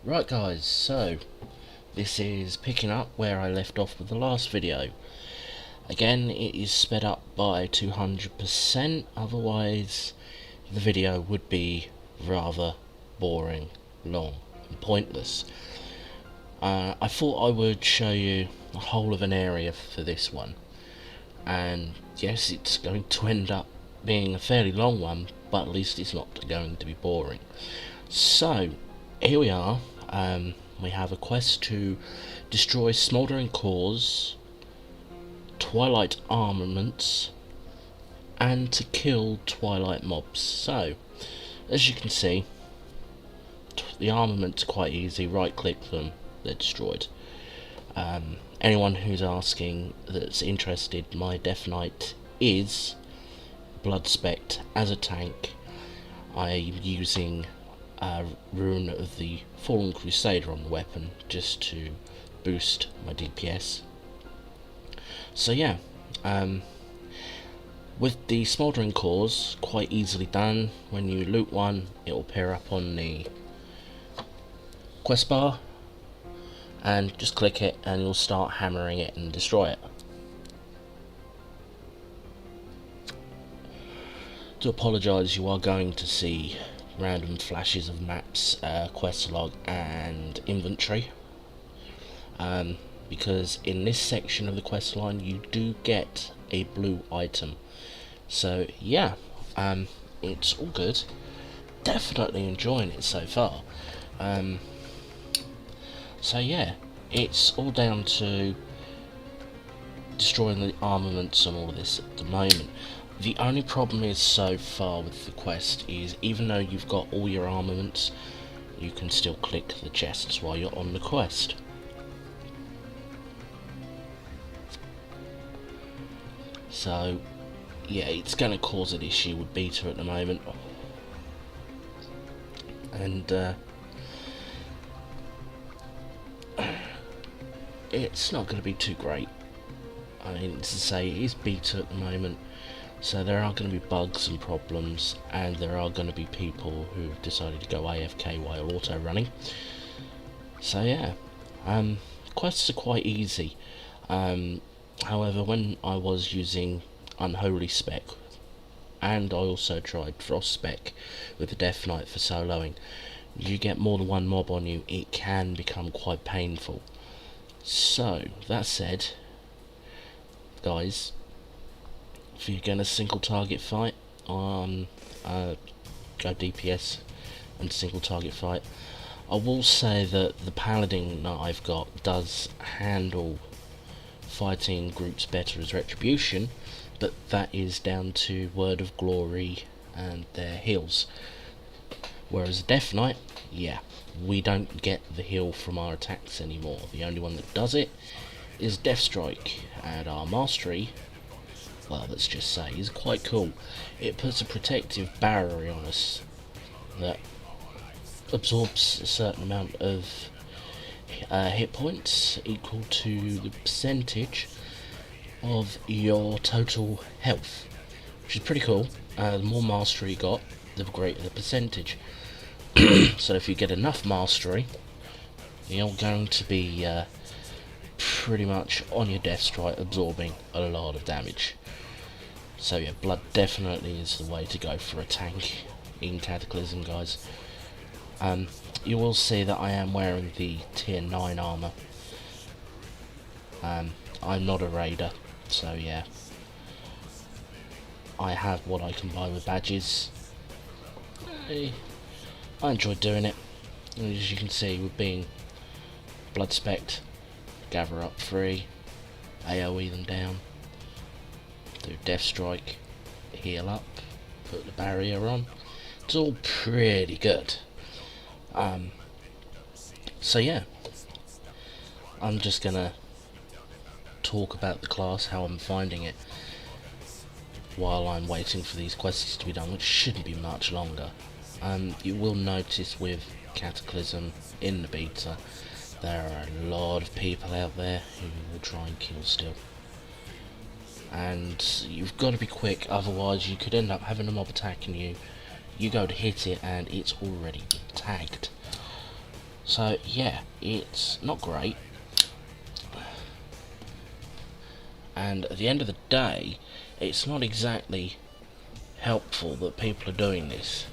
Right guys, so this is picking up where I left off with the last video. Again, it is sped up by 200%, otherwise the video would be rather boring, long and pointless. I thought I would show you the whole of an area for this one, and yes, it's going to end up being a fairly long one, but at least it's not going to be boring. So here we are. We have a quest to destroy smouldering cores, twilight armaments, and to kill twilight mobs. So as you can see, the armaments are quite easy. Right click them, they're destroyed. Anyone who's asking that's interested, my Death Knight is Bloodspect as a tank. I'm using Rune of the Fallen Crusader on the weapon just to boost my DPS. So yeah, with the smouldering cores, quite easily done. When you loot one, it will appear up on the quest bar, and just click it and you'll start hammering it and destroy it. To apologise, you are going to see random flashes of maps, quest log and inventory, because in this section of the quest line you do get a blue item. So yeah, it's all good. Definitely enjoying it so far. So yeah, it's all down to destroying the armaments and all this at the moment. The only problem is so far with the quest is, even though you've got all your armaments, you can still click the chests while you're on the quest. So yeah, it's going to cause an issue with beta at the moment, and it's not going to be too great. I mean, to say, it is beta at the moment, so there are going to be bugs and problems, and there are going to be people who have decided to go AFK while auto running. So yeah, quests are quite easy. However, when I was using Unholy Spec, and I also tried Frost Spec with the Death Knight for soloing, you get more than one mob on you, it can become quite painful. So that said, guys, if you're going to single target fight on go DPS and single target fight, I will say that the paladin that I've got does handle fighting groups better as Retribution, but that is down to Word of Glory and their heals. Whereas Death Knight, yeah, we don't get the heal from our attacks anymore. The only one that does it is Death Strike, and our mastery, well, let's just say, is quite cool. It puts a protective barrier on us that absorbs a certain amount of hit points equal to the percentage of your total health, which is pretty cool. The more mastery you got, the greater the percentage. So if you get enough mastery, you're going to be pretty much on your death strike, absorbing a lot of damage. So yeah, blood definitely is the way to go for a tank in Cataclysm, guys. You will see that I am wearing the tier 9 armour. I'm not a raider, so yeah, I have what I can buy with badges. I enjoy doing it, and as you can see, with being Bloodspect, gather up 3, AoE them down, do Death Strike, heal up, put the barrier on. It's all pretty good. So yeah, I'm just gonna talk about the class, how I'm finding it, while I'm waiting for these quests to be done, which shouldn't be much longer. You will notice with Cataclysm in the beta, there are a lot of people out there who will try and kill still. And you've got to be quick, otherwise you could end up having a mob attacking you. You go to hit it and it's already been tagged. So yeah, it's not great, and at the end of the day, it's not exactly helpful that people are doing this.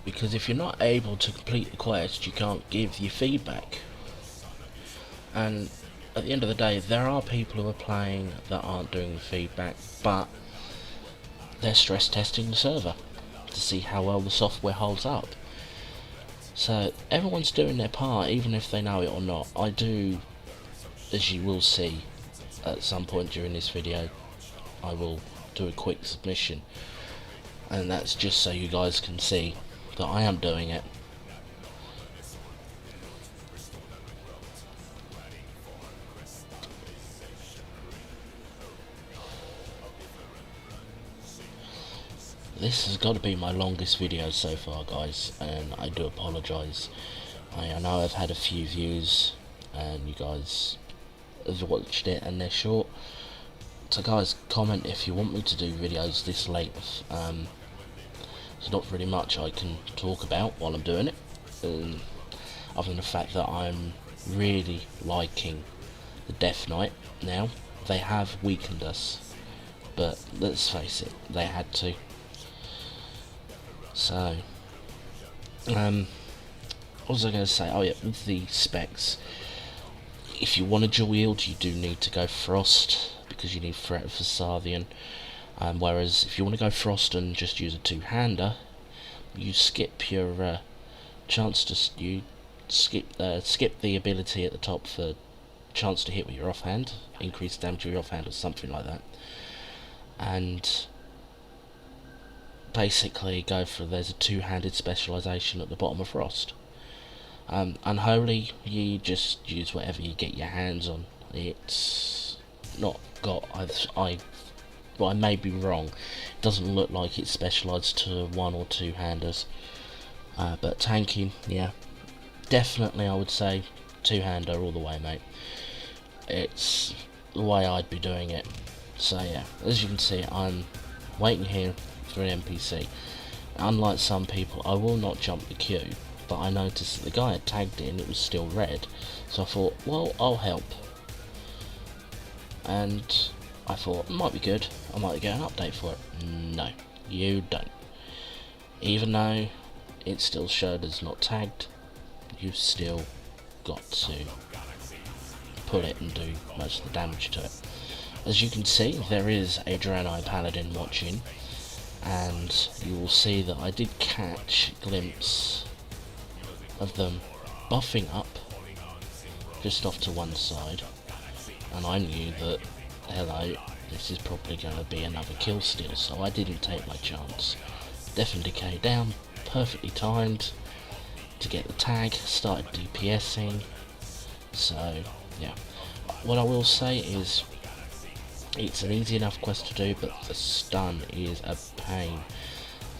Because if you're not able to complete the quest, you can't give your feedback. And at the end of the day, there are people who are playing that aren't doing the feedback, but they're stress testing the server to see how well the software holds up. So everyone's doing their part, even if they know it or not. I do, as you will see at some point during this video, I will do a quick submission, and that's just so you guys can see that I am doing it. This has got to be my longest video so far, guys, and I do apologise. I know I've had a few views and you guys have watched it and they're short, so guys, comment if you want me to do videos this length. There's not really much I can talk about while I'm doing it, other than the fact that I'm really liking the Death Knight now. They have weakened us, but let's face it, they had to. So, what was I going to say? Oh yeah, with the specs, if you want a dual wield, you do need to go Frost, because you need Threat of Fasadian. Whereas if you want to go Frost and just use a two-hander, you skip your chance to skip the ability at the top for chance to hit with your offhand, increase damage with your offhand or something like that, and basically go for, there's a two-handed specialisation at the bottom of Frost. Unholy, you just use whatever you get your hands on. It's not got, I may be wrong, it doesn't look like it's specialised to one or two handers, but tanking, yeah, definitely I would say two-hander all the way, mate. It's the way I'd be doing it. So yeah, as you can see, I'm waiting here for an NPC. Unlike some people, I will not jump the queue, but I noticed that the guy had tagged it and it was still red, so I thought, well, I'll help. And I thought, it might be good, I might get an update for it. No, you don't. Even though it still showed as not tagged, you've still got to pull it and do most of the damage to it. As you can see, there is a Draenei Paladin watching, and you will see that I did catch a glimpse of them buffing up just off to one side, and I knew that, hello, this is probably going to be another kill steal, so I didn't take my chance. Death and Decay down, perfectly timed to get the tag, started DPSing, so yeah. What I will say is, it's an easy enough quest to do, but the stun is a pain,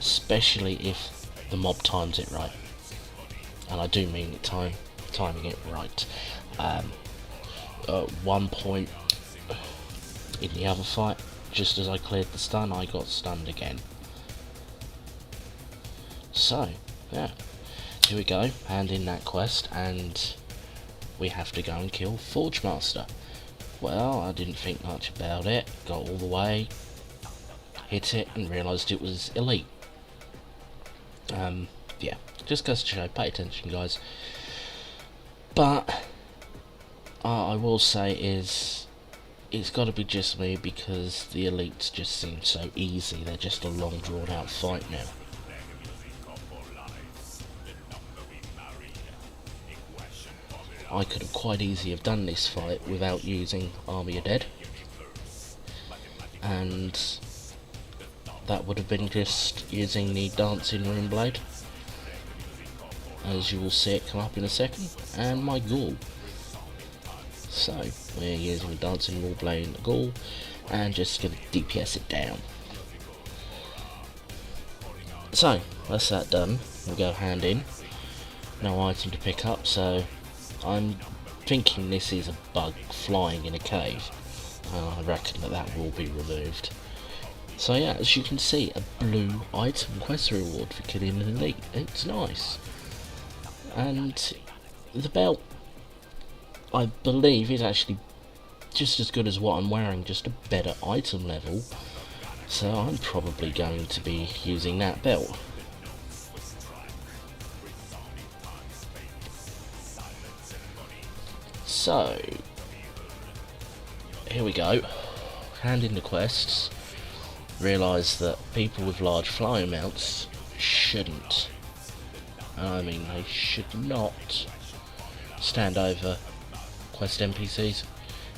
especially if the mob times it right. And I do mean timing it right. At one point in the other fight, just as I cleared the stun, I got stunned again. So, yeah, here we go, hand in that quest, and we have to go and kill Forge Master. Well, I didn't think much about it, got all the way, hit it, and realised it was elite. Yeah, just goes to show, pay attention, guys. But I will say is, it's got to be just me, because the elites just seem so easy. They're just a long drawn out fight now. I could have quite easily have done this fight without using Army of Dead, and that would have been just using the Dancing Rune Blade, as you will see it come up in a second, and my Ghoul. So we're using the Dancing Rune Blade and the Ghoul, and just going to DPS it down. So that's that done. We'll go hand in. No item to pick up, so I'm thinking this is a bug flying in a cave. I reckon that will be removed. So yeah, as you can see, a blue item quest reward for killing an elite. It's nice. And the belt, I believe, is actually just as good as what I'm wearing, just a better item level. So I'm probably going to be using that belt. So, here we go. Hand in the quests. Realise that people with large flying mounts shouldn't, I mean they should not, stand over quest NPCs.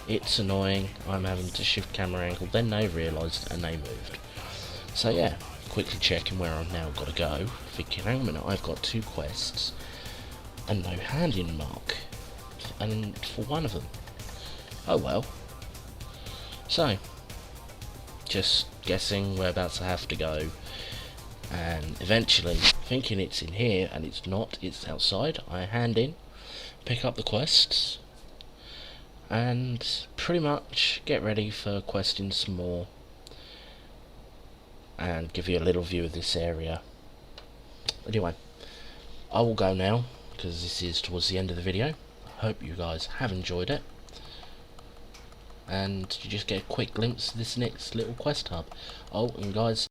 It's annoying. I'm having to shift camera angle, then they realised and they moved. So yeah, quickly checking where I've now got to go, thinking hang on a minute, I've got 2 quests and no hand in mark, and for one of them. Oh well. So, just guessing whereabouts I have to go, and eventually thinking it's in here and it's not, it's outside. I hand in, pick up the quests, and pretty much get ready for questing some more and give you a little view of this area. Anyway, I will go now because this is towards the end of the video. Hope you guys have enjoyed it, and you just get a quick glimpse of this next little quest hub. Oh, and guys,